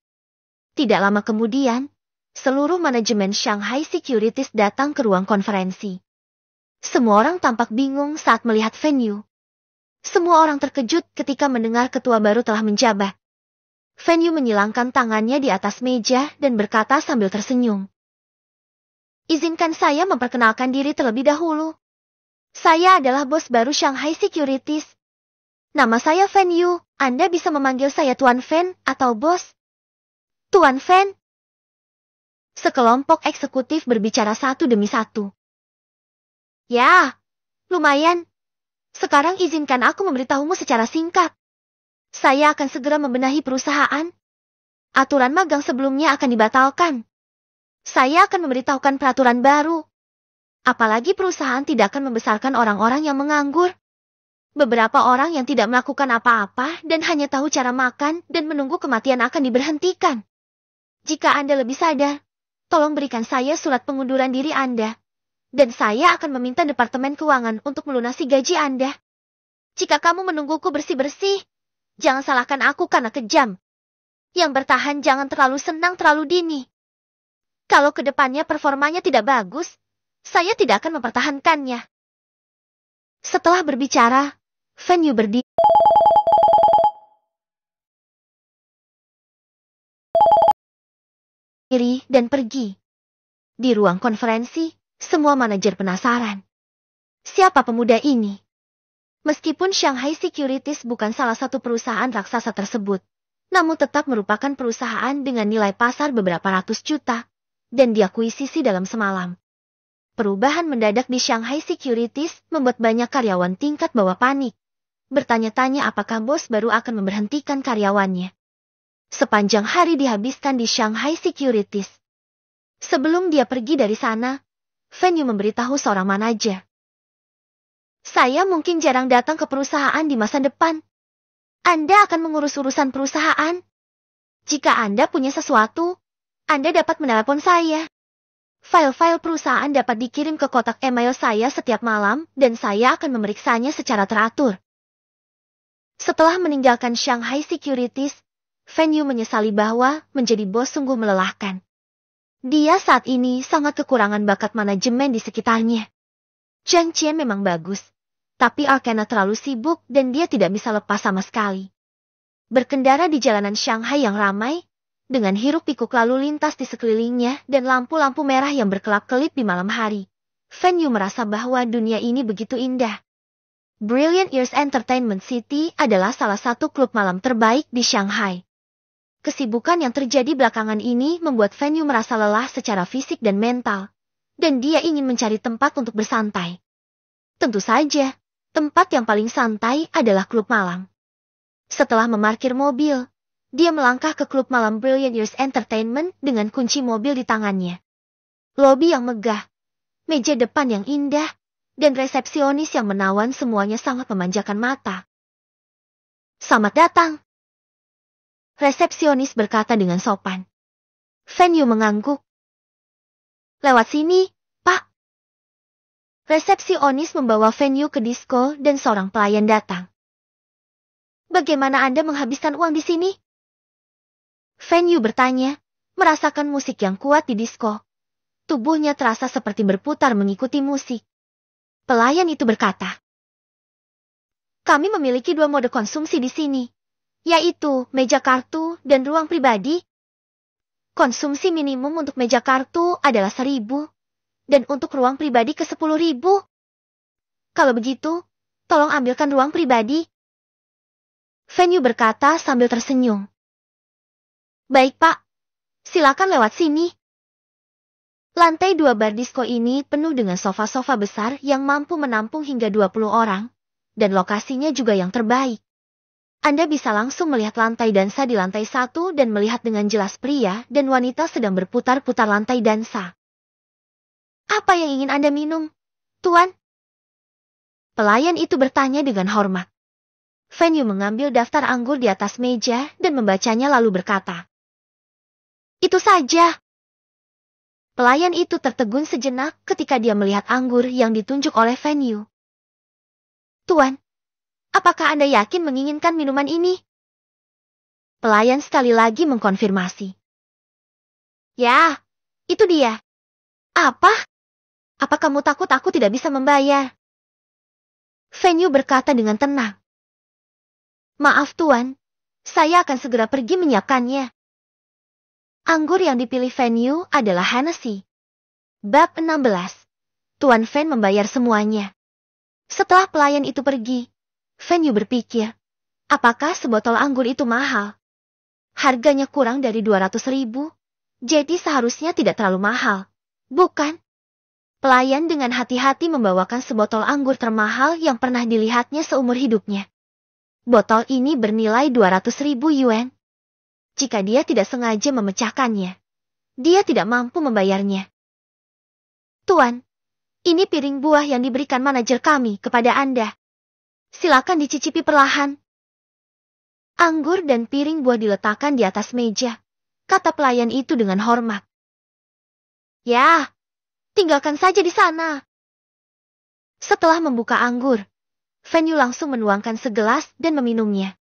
Tidak lama kemudian, seluruh manajemen Shanghai Securities datang ke ruang konferensi. Semua orang tampak bingung saat melihat Fenyu. Semua orang terkejut ketika mendengar ketua baru telah menjabat. Fenyu menyilangkan tangannya di atas meja dan berkata sambil tersenyum. Izinkan saya memperkenalkan diri terlebih dahulu. Saya adalah bos baru Shanghai Securities. Nama saya Fenyu, Anda bisa memanggil saya Tuan Fen atau bos. Tuan Fen. Sekelompok eksekutif berbicara satu demi satu. Ya, lumayan. Sekarang izinkan aku memberitahumu secara singkat. Saya akan segera membenahi perusahaan. Aturan magang sebelumnya akan dibatalkan. Saya akan memberitahukan peraturan baru. Apalagi perusahaan tidak akan membesarkan orang-orang yang menganggur. Beberapa orang yang tidak melakukan apa-apa dan hanya tahu cara makan dan menunggu kematian akan diberhentikan. Jika Anda lebih sadar, tolong berikan saya surat pengunduran diri Anda. Dan saya akan meminta Departemen Keuangan untuk melunasi gaji Anda. Jika kamu menungguku bersih-bersih, jangan salahkan aku karena kejam. Yang bertahan jangan terlalu senang terlalu dini. Kalau ke depannya performanya tidak bagus, saya tidak akan mempertahankannya. Setelah berbicara, Fan Yu berdiri dan pergi. Di ruang konferensi, semua manajer penasaran. Siapa pemuda ini? Meskipun Shanghai Securities bukan salah satu perusahaan raksasa tersebut, namun tetap merupakan perusahaan dengan nilai pasar beberapa ratus juta, dan diakuisisi dalam semalam. Perubahan mendadak di Shanghai Securities membuat banyak karyawan tingkat bawah panik. Bertanya-tanya apakah bos baru akan memberhentikan karyawannya. Sepanjang hari dihabiskan di Shanghai Securities. Sebelum dia pergi dari sana, Fan Yu memberitahu seorang manajer. Saya mungkin jarang datang ke perusahaan di masa depan. Anda akan mengurus urusan perusahaan. Jika Anda punya sesuatu, Anda dapat menelepon saya. File-file perusahaan dapat dikirim ke kotak email saya setiap malam dan saya akan memeriksanya secara teratur. Setelah meninggalkan Shanghai Securities, Fan Yu menyesali bahwa menjadi bos sungguh melelahkan. Dia saat ini sangat kekurangan bakat manajemen di sekitarnya. Zhang Qian memang bagus, tapi Arcana terlalu sibuk dan dia tidak bisa lepas sama sekali. Berkendara di jalanan Shanghai yang ramai, dengan hiruk-pikuk lalu lintas di sekelilingnya dan lampu-lampu merah yang berkelap-kelip di malam hari, Fan Yu merasa bahwa dunia ini begitu indah. Brilliant Ears Entertainment City adalah salah satu klub malam terbaik di Shanghai. Kesibukan yang terjadi belakangan ini membuat Fan Yu merasa lelah secara fisik dan mental, dan dia ingin mencari tempat untuk bersantai. Tentu saja, tempat yang paling santai adalah klub malam. Setelah memarkir mobil, dia melangkah ke klub malam Brilliant Ears Entertainment dengan kunci mobil di tangannya. Lobi yang megah, meja depan yang indah, dan resepsionis yang menawan semuanya sangat memanjakan mata. Selamat datang. Resepsionis berkata dengan sopan. Fan Yu mengangguk. Lewat sini, Pak. Resepsionis membawa Fan Yu ke disko dan seorang pelayan datang. Bagaimana Anda menghabiskan uang di sini? Fan Yu bertanya, merasakan musik yang kuat di disko. Tubuhnya terasa seperti berputar mengikuti musik. Pelayan itu berkata, kami memiliki 2 mode konsumsi di sini, yaitu meja kartu dan ruang pribadi. Konsumsi minimum untuk meja kartu adalah 1.000, dan untuk ruang pribadi ke 10.000. Kalau begitu, tolong ambilkan ruang pribadi. Fan Yu berkata sambil tersenyum. Baik Pak, silakan lewat sini. Lantai 2 bar disko ini penuh dengan sofa-sofa besar yang mampu menampung hingga 20 orang, dan lokasinya juga yang terbaik. Anda bisa langsung melihat lantai dansa di lantai 1 dan melihat dengan jelas pria dan wanita sedang berputar-putar lantai dansa. Apa yang ingin Anda minum, Tuan? Pelayan itu bertanya dengan hormat. Fan Yu mengambil daftar anggur di atas meja dan membacanya lalu berkata, itu saja. Pelayan itu tertegun sejenak ketika dia melihat anggur yang ditunjuk oleh Fan Yu. Tuan, apakah Anda yakin menginginkan minuman ini? Pelayan sekali lagi mengkonfirmasi. Ya, itu dia. Apa? Apa kamu takut aku tidak bisa membayar? Fan Yu berkata dengan tenang. Maaf Tuan, saya akan segera pergi menyiapkannya. Anggur yang dipilih Fan Yu adalah Hennessy. Bab 16. Tuan Fan membayar semuanya. Setelah pelayan itu pergi, Fan Yu berpikir, apakah sebotol anggur itu mahal? Harganya kurang dari 200.000, jadi seharusnya tidak terlalu mahal, bukan? Pelayan dengan hati-hati membawakan sebotol anggur termahal yang pernah dilihatnya seumur hidupnya. Botol ini bernilai 200.000 yuan. Jika dia tidak sengaja memecahkannya, dia tidak mampu membayarnya. Tuan, ini piring buah yang diberikan manajer kami kepada Anda. Silakan dicicipi perlahan. Anggur dan piring buah diletakkan di atas meja, kata pelayan itu dengan hormat. Ya, Tinggalkan saja di sana. Setelah membuka anggur, Fenyu langsung menuangkan segelas dan meminumnya.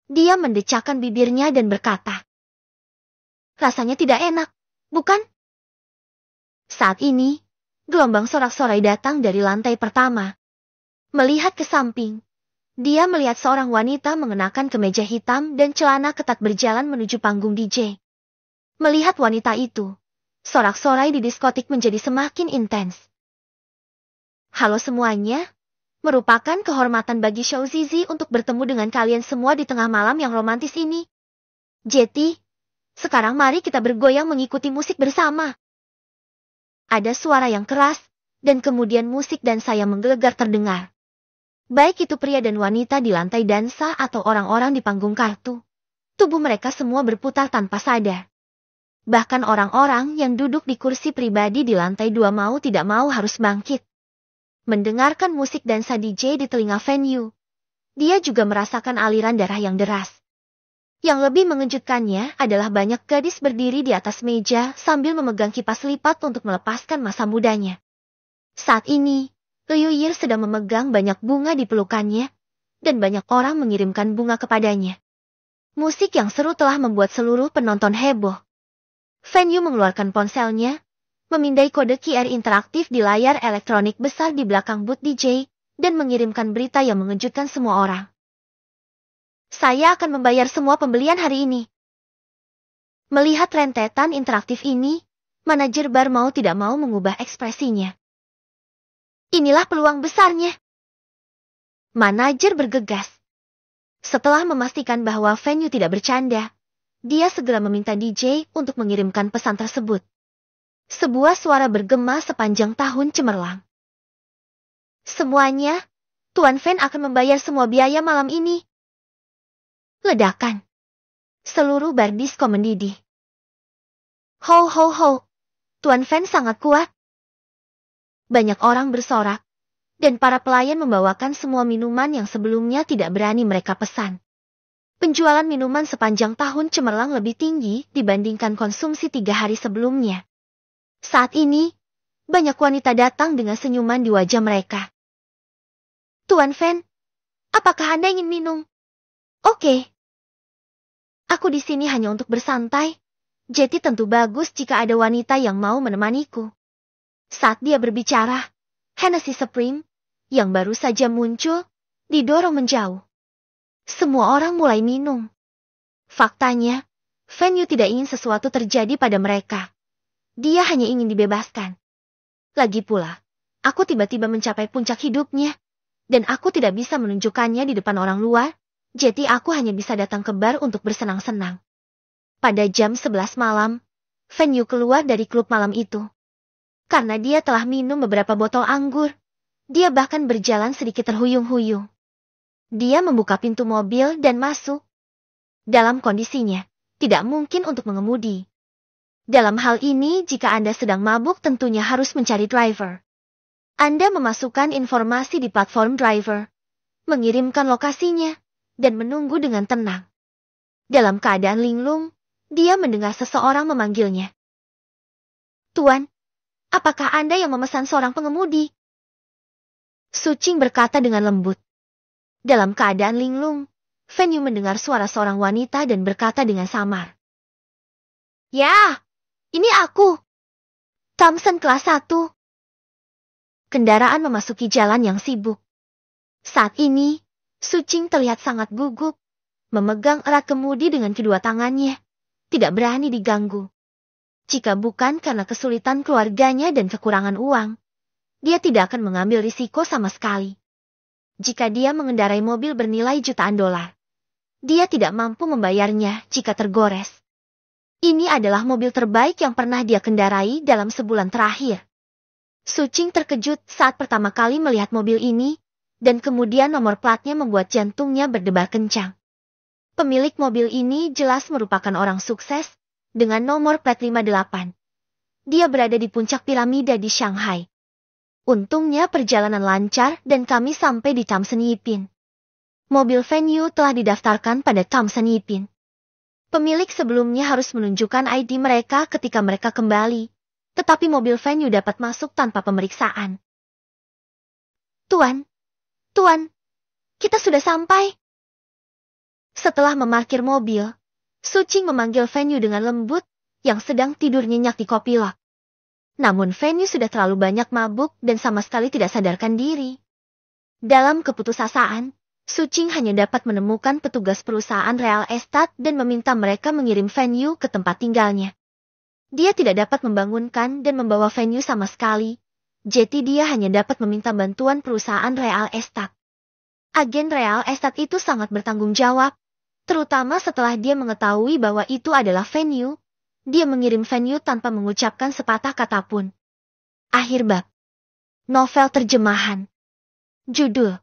Dia mendecakkan bibirnya dan berkata, rasanya tidak enak, bukan? Saat ini, gelombang sorak-sorai datang dari lantai pertama. Melihat ke samping, dia melihat seorang wanita mengenakan kemeja hitam dan celana ketat berjalan menuju panggung DJ. Melihat wanita itu, sorak-sorai di diskotik menjadi semakin intens. Halo semuanya, merupakan kehormatan bagi Show Zizi untuk bertemu dengan kalian semua di tengah malam yang romantis ini. Jetty, sekarang mari kita bergoyang mengikuti musik bersama. Ada suara yang keras, dan kemudian musik dan saya menggelegar terdengar. Baik itu pria dan wanita di lantai dansa atau orang-orang di panggung kartu. Tubuh mereka semua berputar tanpa sadar. Bahkan orang-orang yang duduk di kursi pribadi di lantai 2 mau tidak mau harus bangkit. Mendengarkan musik dansa DJ di telinga Fenyu, dia juga merasakan aliran darah yang deras. Yang lebih mengejutkannya adalah banyak gadis berdiri di atas meja sambil memegang kipas lipat untuk melepaskan masa mudanya. Saat ini, Liu Yir sedang memegang banyak bunga di pelukannya, dan banyak orang mengirimkan bunga kepadanya. Musik yang seru telah membuat seluruh penonton heboh. Fenyu mengeluarkan ponselnya, memindai kode QR interaktif di layar elektronik besar di belakang booth DJ, dan mengirimkan berita yang mengejutkan semua orang. Saya akan membayar semua pembelian hari ini. Melihat rentetan interaktif ini, manajer bar mau tidak mau mengubah ekspresinya. Inilah peluang besarnya. Manajer bergegas. Setelah memastikan bahwa Fenyu tidak bercanda, dia segera meminta DJ untuk mengirimkan pesan tersebut. Sebuah suara bergema sepanjang tahun cemerlang. Semuanya, Tuan Fen akan membayar semua biaya malam ini. Ledakan. Seluruh bar disko mendidih. Ho ho ho, Tuan Fen sangat kuat. Banyak orang bersorak, dan para pelayan membawakan semua minuman yang sebelumnya tidak berani mereka pesan. Penjualan minuman sepanjang tahun cemerlang lebih tinggi dibandingkan konsumsi 3 hari sebelumnya. Saat ini, banyak wanita datang dengan senyuman di wajah mereka. Tuan Fen, apakah Anda ingin minum? Oke. Aku di sini hanya untuk bersantai, jadi tentu bagus jika ada wanita yang mau menemaniku. Saat dia berbicara, Hennessy Supreme, yang baru saja muncul, didorong menjauh. Semua orang mulai minum. Faktanya, Fenyu tidak ingin sesuatu terjadi pada mereka. Dia hanya ingin dibebaskan. Lagi pula, aku tiba-tiba mencapai puncak hidupnya, dan aku tidak bisa menunjukkannya di depan orang luar, jadi aku hanya bisa datang ke bar untuk bersenang-senang. Pada jam 11 malam, Fenyu keluar dari klub malam itu. Karena dia telah minum beberapa botol anggur, dia bahkan berjalan sedikit terhuyung-huyung. Dia membuka pintu mobil dan masuk. Dalam kondisinya, tidak mungkin untuk mengemudi. Dalam hal ini, jika Anda sedang mabuk tentunya harus mencari driver. Anda memasukkan informasi di platform driver, mengirimkan lokasinya, dan menunggu dengan tenang. Dalam keadaan linglung, dia mendengar seseorang memanggilnya. Tuan, apakah Anda yang memesan seorang pengemudi? Sucing berkata dengan lembut. Dalam keadaan linglung, Fenyu mendengar suara seorang wanita dan berkata dengan samar. Ya, ini aku. Thompson kelas 1. Kendaraan memasuki jalan yang sibuk. Saat ini, Sucing terlihat sangat gugup, memegang erat kemudi dengan kedua tangannya, tidak berani diganggu. Jika bukan karena kesulitan keluarganya dan kekurangan uang, dia tidak akan mengambil risiko sama sekali. Jika dia mengendarai mobil bernilai jutaan dolar, dia tidak mampu membayarnya jika tergores. Ini adalah mobil terbaik yang pernah dia kendarai dalam sebulan terakhir. Sucing terkejut saat pertama kali melihat mobil ini, dan kemudian nomor platnya membuat jantungnya berdebar kencang. Pemilik mobil ini jelas merupakan orang sukses, dengan nomor plat 58. Dia berada di puncak piramida di Shanghai. Untungnya perjalanan lancar dan kami sampai di Thompson Yipin. Mobil Fenyu telah didaftarkan pada Thompson Yipin. Pemilik sebelumnya harus menunjukkan ID mereka ketika mereka kembali, tetapi mobil Venue dapat masuk tanpa pemeriksaan. Tuan, kita sudah sampai. Setelah memarkir mobil, Sucing memanggil Venue dengan lembut, yang sedang tidur nyenyak di kopilot. Namun Venue sudah terlalu banyak mabuk dan sama sekali tidak sadarkan diri. Dalam keputusasaan, Sucing hanya dapat menemukan petugas perusahaan real estate dan meminta mereka mengirim Venue ke tempat tinggalnya. Dia tidak dapat membangunkan dan membawa Venue sama sekali, jadi dia hanya dapat meminta bantuan perusahaan real estate. Agen real estate itu sangat bertanggung jawab, terutama setelah dia mengetahui bahwa itu adalah Venue. Dia mengirim Venue tanpa mengucapkan sepatah kata pun. Akhir bab. Novel terjemahan. Judul: